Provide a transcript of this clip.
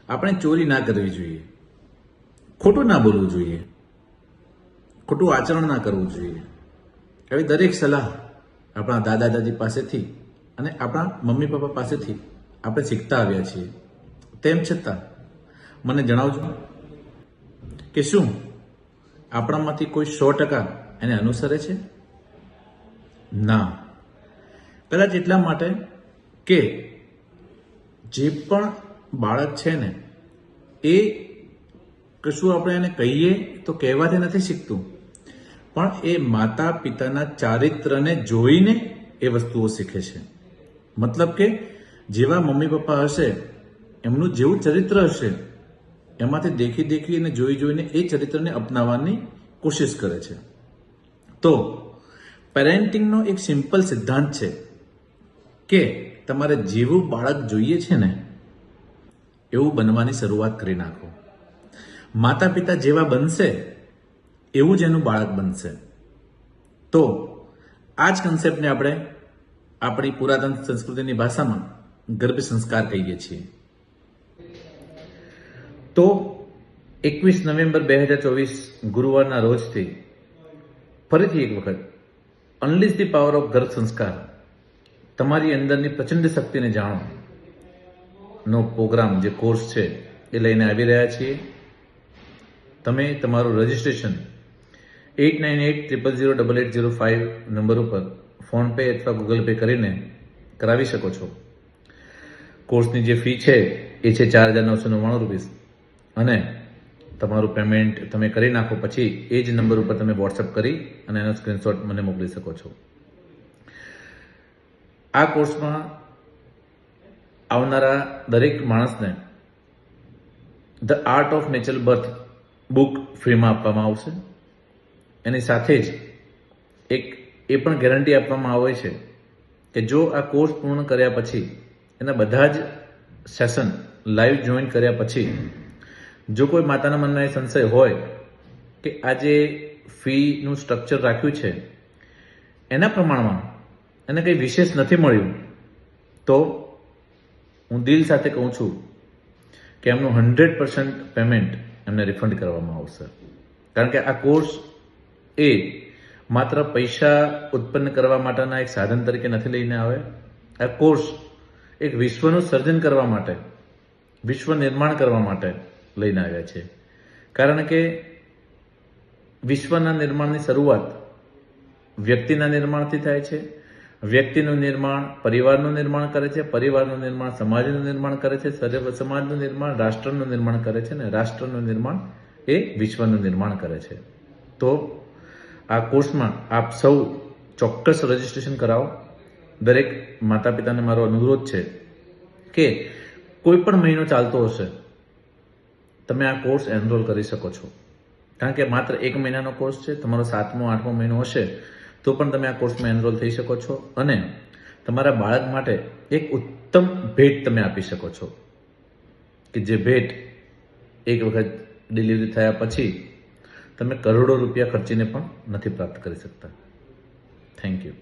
આપણે ચોરી ના કરવી જોઈએ, ખોટું ના બોલવું જોઈએ, ખોટું આચરણ ના કરવું જોઈએ. આવી દરેક સલાહ આપણા દાદા દાદી પાસેથી અને આપણા મમ્મી પપ્પા પાસેથી આપણે શીખતા આવ્યા છીએ. તેમ છતાં મને જણાવજો કે શું આપણામાંથી કોઈ 100% એને અનુસરે છે? ના. કદાચ એટલા માટે કે જે પણ બાળક છે ને એ કશું આપણે એને કહીએ તો કહેવાથી નથી શીખતું, પણ એ માતા પિતાના ચારિત્રને જોઈને એ વસ્તુઓ શીખે છે. મતલબ કે જેવા મમ્મી પપ્પા હશે, એમનું જેવું ચરિત્ર હશે, એમાંથી દેખી અને જોઈને એ ચરિત્રને અપનાવવાની કોશિશ કરે છે. તો પેરેન્ટિંગનો એક સિમ્પલ સિદ્ધાંત છે કે તમારે જેવું બાળક જોઈએ છે ને એવું બનવાની શરૂઆત કરી નાખો. માતા પિતા જેવા બનશે એવું જ એનું બાળક બનશે. તો આ જ કન્સેપ્ટને આપણે આપણી પુરાતન સંસ્કૃતિની ભાષામાં ગર્ભ સંસ્કાર કહીએ છીએ. તો 21 નવેમ્બર 2024 ગુરુવારના રોજથી ફરીથી એક વખત અનલીશ ધી પાવર ઓફ ગર્ભ સંસ્કાર, તમારી અંદરની પ્રચંડ શક્તિને જાણો નો પ્રોગ્રામ, જે કોર્સ છે એ લઈને આવી રહ્યા છીએ. તમે તમારું રજિસ્ટ્રેશન 8980008805 નંબર ઉપર ફોનપે અથવા ગૂગલ પે કરીને કરાવી શકો છો. કોર્સની જે ફી છે એ છે 4,999 રૂપીસ, અને તમારું પેમેન્ટ તમે કરી નાખો પછી એ જ નંબર ઉપર તમે વોટ્સઅપ કરી અને એનો સ્ક્રીનશોટ મને મોકલી શકો છો. આ કોર્સમાં આવનારા દરેક માણસને the art of natural birth book ફ્રીમાં આપવામાં આવશે. એની સાથે જ એક એ પણ ગેરંટી આપવામાં આવે છે કે જો આ કોર્સ પૂર્ણ કર્યા પછી એના બધા જ સેશન લાઈવ જોઈન કર્યા પછી જો કોઈ માતાના મનમાં એ સંશય હોય કે આ જે ફીનું સ્ટ્રક્ચર રાખ્યું છે એના પ્રમાણમાં એને કંઈ વિશેષ નથી મળ્યું, તો હું દિલ સાથે કહું છું કે એમનું 100% પેમેન્ટ એમને રિફંડ કરવામાં આવશે. કારણ કે આ કોર્સ એ માત્ર પૈસા ઉત્પન્ન કરવા માટેના એક સાધન તરીકે નથી લઈને આવે. આ કોર્સ એક વિશ્વનું સર્જન કરવા માટે, વિશ્વ નિર્માણ કરવા માટે લઈને આવ્યા છે. કારણ કે વિશ્વના નિર્માણની શરૂઆત વ્યક્તિના નિર્માણથી થાય છે. વ્યક્તિનું નિર્માણ પરિવારનું નિર્માણ કરે છે, પરિવારનું નિર્માણ સમાજનું નિર્માણ કરે છે, સમાજનું નિર્માણ રાષ્ટ્રનું નિર્માણ કરે છે, અને રાષ્ટ્રનું નિર્માણ એ વિશ્વનું નિર્માણ કરે છે. તો આ કોર્સમાં આપ સૌ ચોક્કસ રજીસ્ટ્રેશન કરાવો. દરેક માતા પિતાને મારો અનુરોધ છે કે કોઈ પણ મહિનો ચાલતો હશે તમે આ કોર્સ એનરોલ કરી શકો છો. કારણ કે માત્ર 1 મહિનાનો કોર્સ છે. તમારો 7મો 8મો મહિનો હશે તો પણ તમે આ કોર્સમાં એનરોલ થઈ શકો છો, અને તમારા બાળક માટે એક ઉત્તમ ભેટ તમે આપી શકો છો કે જે ભેટ એક વખત ડિલિવરી થયા પછી તમે કરોડો રૂપિયા ખર્ચીને પણ નથી પ્રાપ્ત કરી શકતા. Thank you.